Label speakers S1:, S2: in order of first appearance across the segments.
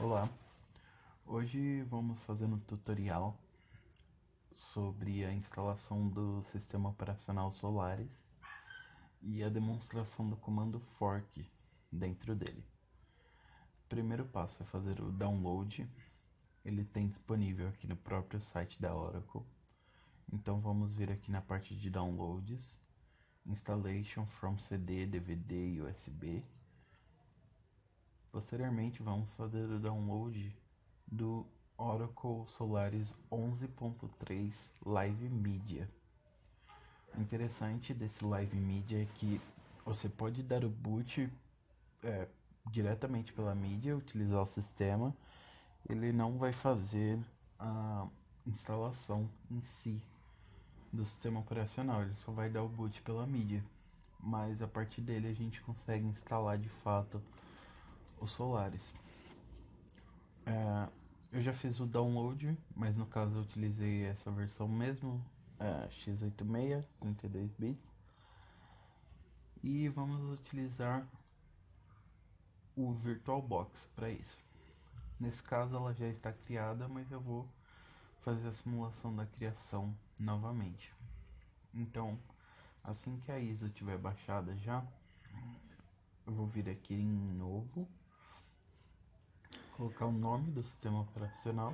S1: Olá, hoje vamos fazer um tutorial sobre a instalação do sistema operacional Solaris e a demonstração do comando fork dentro dele. O primeiro passo é fazer o download, ele tem disponível aqui no próprio site da Oracle. Então vamos vir aqui na parte de downloads, installation from CD, DVD e USB. Posteriormente vamos fazer o download do Oracle Solaris 11.3 Live Media. O interessante desse Live Media é que você pode dar o boot diretamente pela mídia, utilizar o sistema. Ele não vai fazer a instalação em si do sistema operacional, ele só vai dar o boot pela mídia. Mas a partir dele a gente consegue instalar de fato o Solaris. Eu já fiz o download, mas no caso eu utilizei essa versão mesmo, x86, 32 bits. E vamos utilizar o VirtualBox para isso. Nesse caso ela já está criada, mas eu vou fazer a simulação da criação novamente. Então, assim que a ISO estiver baixada já, eu vou vir aqui em novo, colocar o nome do sistema operacional.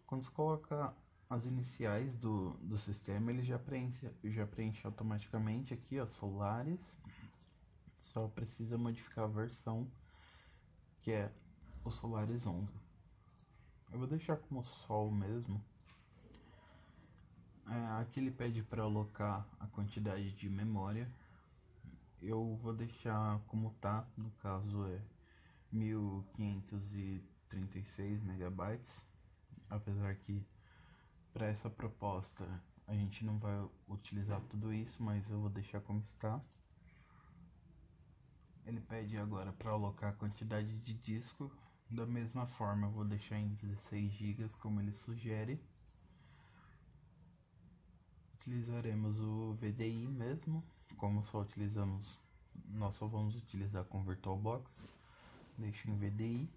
S1: Quando você coloca as iniciais do sistema, ele já preenche automaticamente aqui, ó, Solaris. Só precisa modificar a versão, que é o Solaris 11. Eu vou deixar como Sol mesmo. Aqui ele pede para alocar a quantidade de memória. Eu vou deixar como tá, no caso é 1536 megabytes. Apesar que para essa proposta a gente não vai utilizar tudo isso, mas eu vou deixar como está. Ele pede agora para alocar a quantidade de disco. Da mesma forma eu vou deixar em 16 GB como ele sugere. Utilizaremos o VDI mesmo, como nós só vamos utilizar com VirtualBox. Deixo em VDI.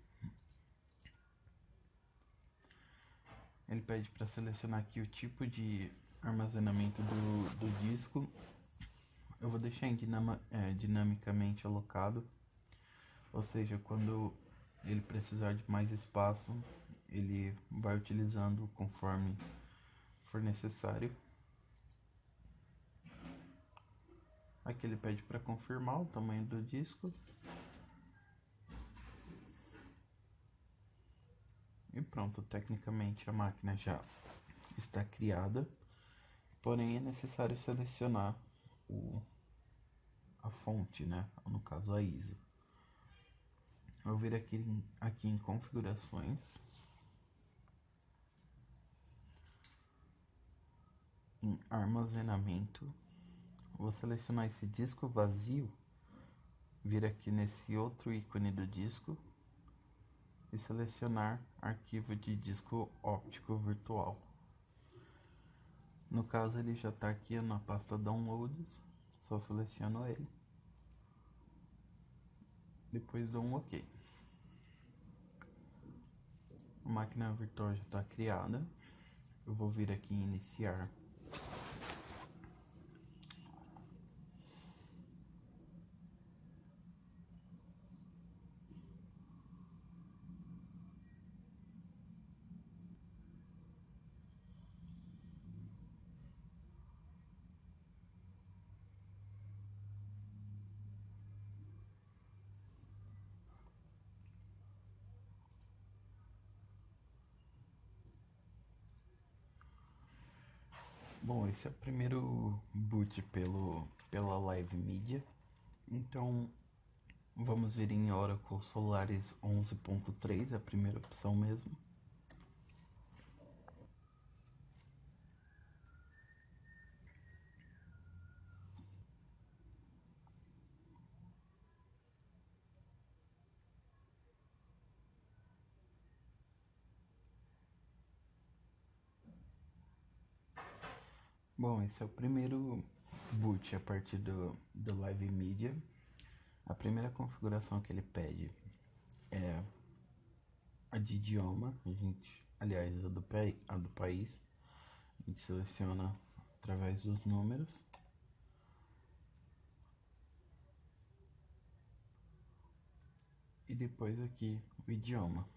S1: Ele pede para selecionar aqui o tipo de armazenamento do disco. Eu vou deixar em dinamicamente alocado, ou seja, quando ele precisar de mais espaço, ele vai utilizando conforme for necessário. Aqui ele pede para confirmar o tamanho do disco. E pronto, tecnicamente a máquina já está criada, porém é necessário selecionar a fonte, né? No caso a ISO. Eu vou vir aqui em configurações, em armazenamento, vou selecionar esse disco vazio, vir aqui nesse outro ícone do disco e selecionar arquivo de disco óptico virtual. No caso ele já está aqui na pasta downloads, só seleciono ele, depois dou um OK. A máquina virtual já está criada. Eu vou vir aqui em iniciar. Bom, esse é o primeiro boot pela Live Media. Então, vamos ver em Oracle Solaris 11.3, a primeira opção mesmo. Bom, esse é o primeiro boot a partir do Live Media. A primeira configuração que ele pede é a de idioma, aliás, a do país, a gente seleciona através dos números. E depois aqui o idioma.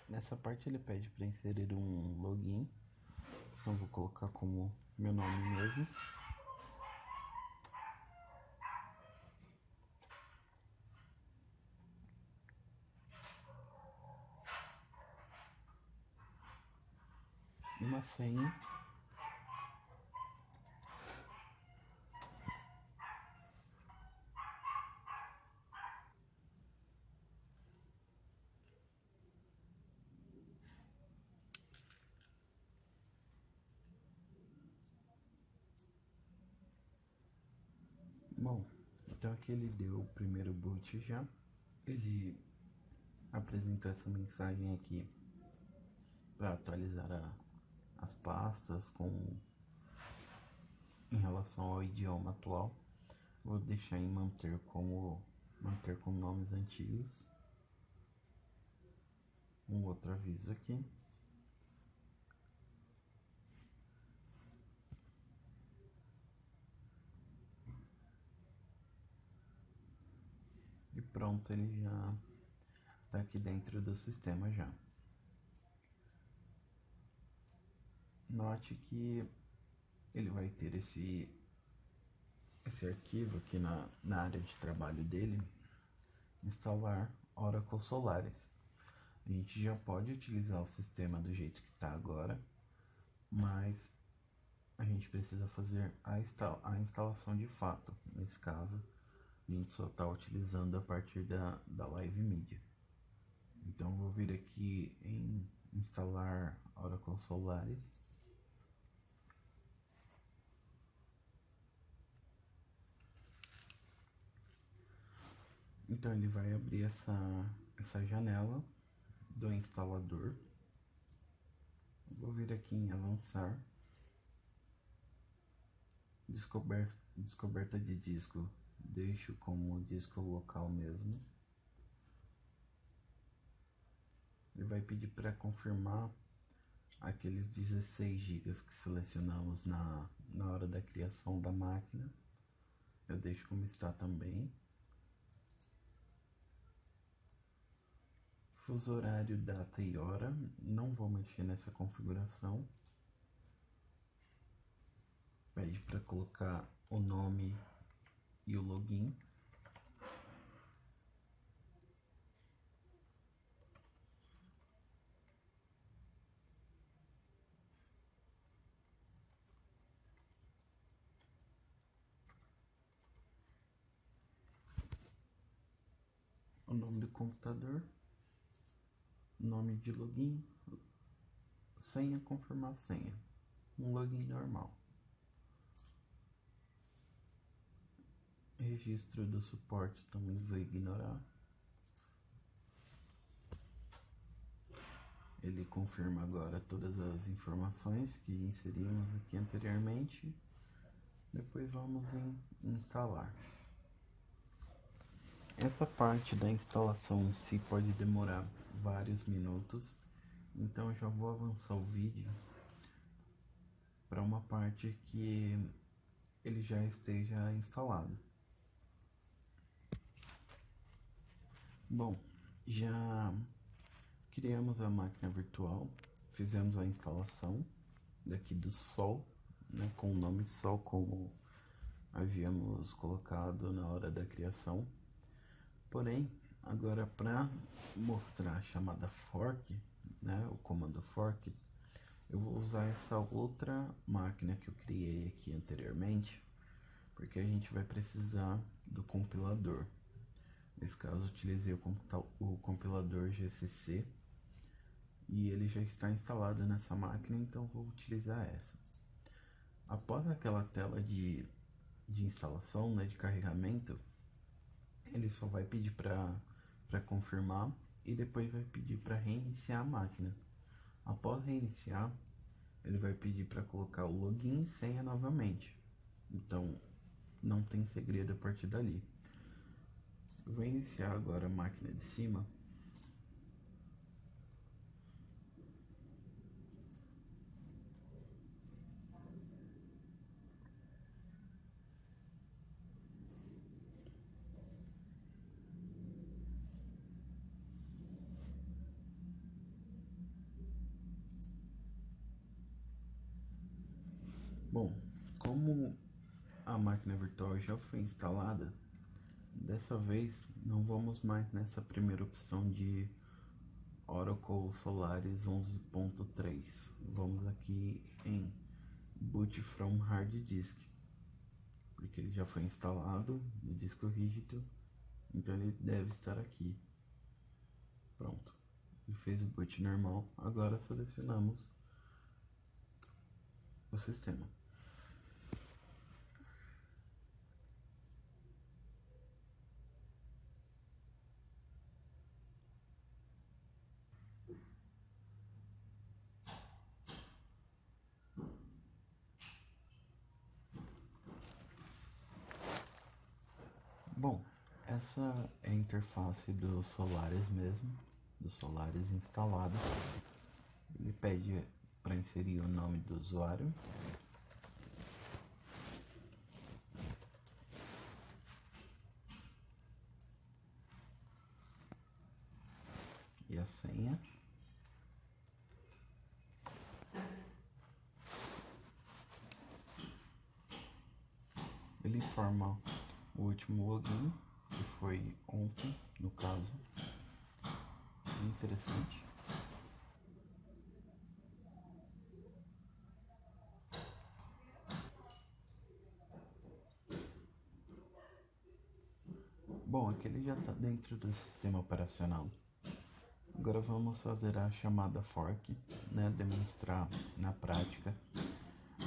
S1: Nessa parte ele pede para inserir um login. Então vou colocar como meu nome mesmo. Uma senha. Bom, então aqui ele deu o primeiro boot já. Ele apresentou essa mensagem aqui para atualizar as pastas em relação ao idioma atual. Vou deixar em manter com nomes antigos. Um outro aviso aqui. E pronto, ele já está aqui dentro do sistema já. Note que ele vai ter esse arquivo aqui na área de trabalho dele, instalar Oracle Solaris. A gente já pode utilizar o sistema do jeito que está agora, mas a gente precisa fazer a instalação de fato. Nesse caso, a gente só está utilizando a partir da Live Media. Então vou vir aqui em instalar Oracle Solaris. Então ele vai abrir essa janela do instalador. Vou vir aqui em avançar. Descoberta de disco, deixo como disco local mesmo. Ele vai pedir para confirmar aqueles 16 GB que selecionamos na hora da criação da máquina. Eu deixo como está também. Fuso horário, data e hora, não vou mexer nessa configuração. Pede para colocar o nome e o login. O nome do computador, nome de login, senha, confirmar senha, um login normal. Registro do suporte também vou ignorar. Ele confirma agora todas as informações que inserimos aqui anteriormente. Depois vamos em instalar. Essa parte da instalação em si pode demorar vários minutos, então eu já vou avançar o vídeo para uma parte que ele já esteja instalado. Bom, já criamos a máquina virtual, fizemos a instalação daqui do Sol, né, com o nome Sol como havíamos colocado na hora da criação. Porém, agora para mostrar a chamada fork, né, o comando fork, eu vou usar essa outra máquina que eu criei aqui anteriormente, porque a gente vai precisar do compilador. Nesse caso, utilizei o compilador GCC e ele já está instalado nessa máquina, então vou utilizar essa. Após aquela tela de instalação, né, de carregamento, ele só vai pedir para confirmar e depois vai pedir para reiniciar a máquina. Após reiniciar, ele vai pedir para colocar o login e senha novamente. Então, não tem segredo a partir dali. Eu vou iniciar agora a máquina de cima. Bom, como a máquina virtual já foi instalada, dessa vez não vamos mais nessa primeira opção de Oracle Solaris 11.3. Vamos aqui em Boot from Hard Disk, porque ele já foi instalado no disco rígido, então ele deve estar aqui. Pronto, ele fez o boot normal. Agora selecionamos o sistema. Bom, essa é a interface do Solaris mesmo, do Solaris instalado. Ele pede para inserir o nome do usuário. E a senha. Ele informa o último login, que foi ontem, no caso. Interessante. Bom, aqui ele já está dentro do sistema operacional. Agora vamos fazer a chamada fork, né? Demonstrar na prática.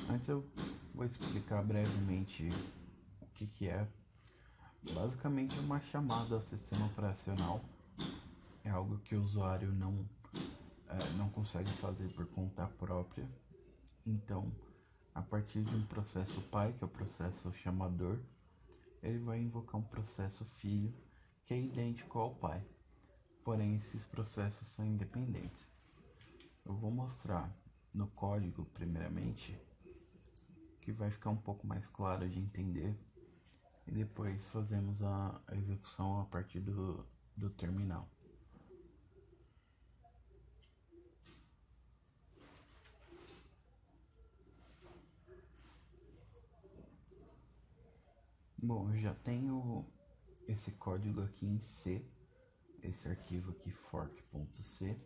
S1: Antes eu vou explicar brevemente o que é. Basicamente uma chamada ao sistema operacional. É algo que o usuário não consegue fazer por conta própria. Então, a partir de um processo pai, que é o processo chamador, ele vai invocar um processo filho, que é idêntico ao pai. Porém, esses processos são independentes. Eu vou mostrar no código, primeiramente, que vai ficar um pouco mais claro de entender. E depois fazemos a execução a partir do terminal. Bom, eu já tenho esse código aqui em C, esse arquivo aqui fork.c.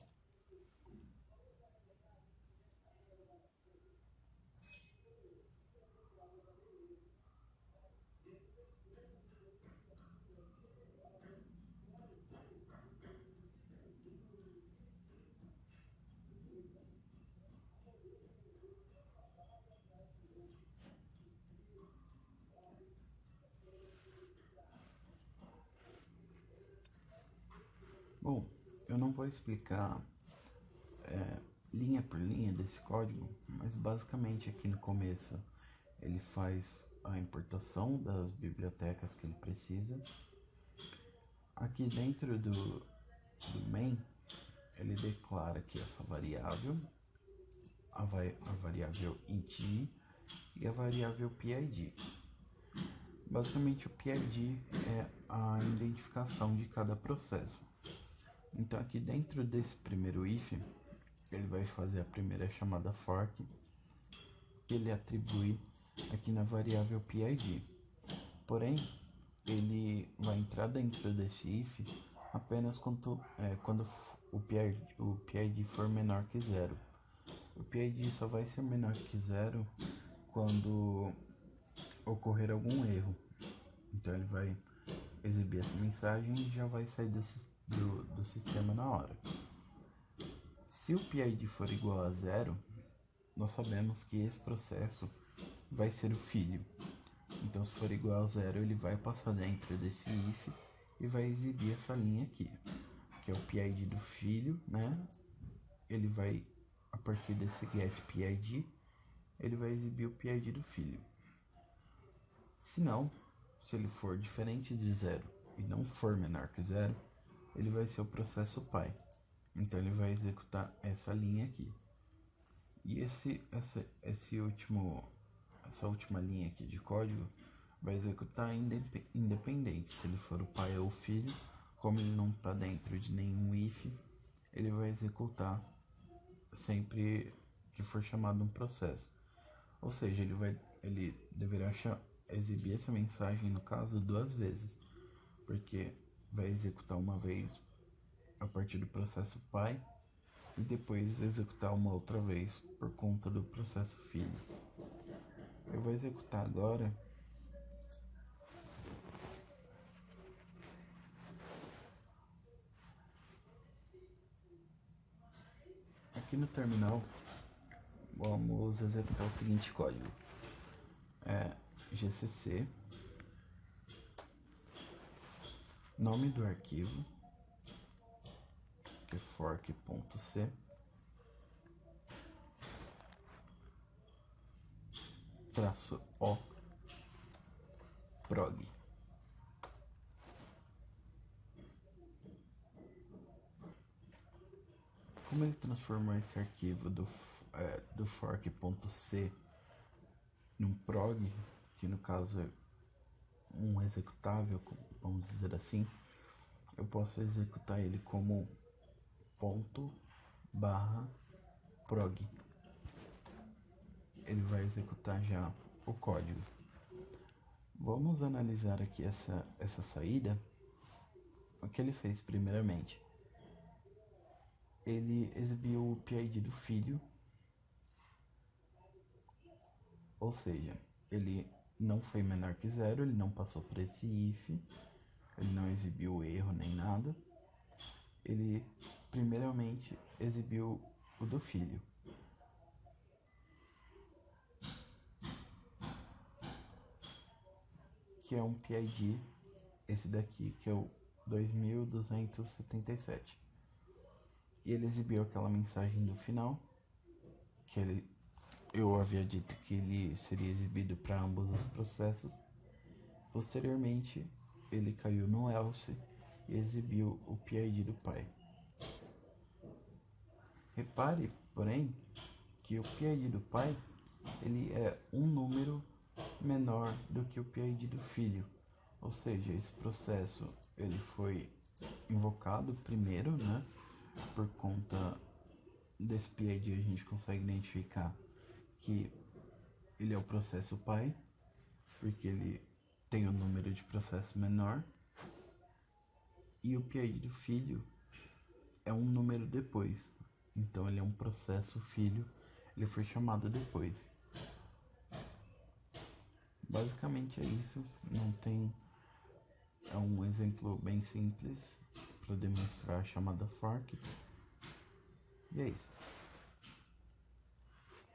S1: Bom, eu não vou explicar linha por linha desse código, mas basicamente aqui no começo ele faz a importação das bibliotecas que ele precisa. Aqui dentro do main, ele declara que essa variável, a variável int e a variável PID. Basicamente o PID é a identificação de cada processo. Então aqui dentro desse primeiro if, ele vai fazer a primeira chamada fork, que ele atribui aqui na variável PID. Porém, ele vai entrar dentro desse if apenas quando o PID for menor que 0. O PID só vai ser menor que 0 quando ocorrer algum erro. Então ele vai exibir essa mensagem e já vai sair do sistema na hora. Se o PID for igual a 0, nós sabemos que esse processo vai ser o filho. Então, se for igual a 0, ele vai passar dentro desse if e vai exibir essa linha aqui, que é o PID do filho, né? Ele vai a partir desse getPID, ele vai exibir o PID do filho. Se não, se ele for diferente de 0 e não for menor que 0, ele vai ser o processo pai. Então ele vai executar essa linha aqui. E essa última linha aqui de código vai executar independente se ele for o pai ou o filho. Como ele não está dentro de nenhum if, ele vai executar sempre que for chamado um processo. Ou seja, ele deverá exibir essa mensagem, no caso, 2 vezes, porque vai executar uma vez a partir do processo pai e depois executar uma outra vez por conta do processo filho. Eu vou executar agora aqui no terminal. Vamos executar o seguinte código: gcc nome do arquivo, que é fork.c, -o prog. Como ele transformou esse arquivo do fork.c num prog, que no caso é um executável, vamos dizer assim, eu posso executar ele como ./prog. Ele vai executar já o código. Vamos analisar aqui essa saída. O que ele fez primeiramente? Ele exibiu o PID do filho, ou seja, ele não foi menor que 0, ele não passou por esse if, ele não exibiu erro nem nada. Ele primeiramente exibiu o do filho. Que é um PID, esse daqui, que é o 2277. E ele exibiu aquela mensagem do final, que eu havia dito que ele seria exibido para ambos os processos. Posteriormente, ele caiu no else e exibiu o PID do pai. Repare, porém, que o PID do pai ele é um número menor do que o PID do filho. Ou seja, esse processo ele foi invocado primeiro, né? Por conta desse PID a gente consegue identificar que ele é o processo pai, porque ele tem um número de processo menor, e o PID do filho é um número depois, então ele é um processo filho, ele foi chamado depois. Basicamente é isso, não tem, é um exemplo bem simples para demonstrar a chamada fork, e é isso.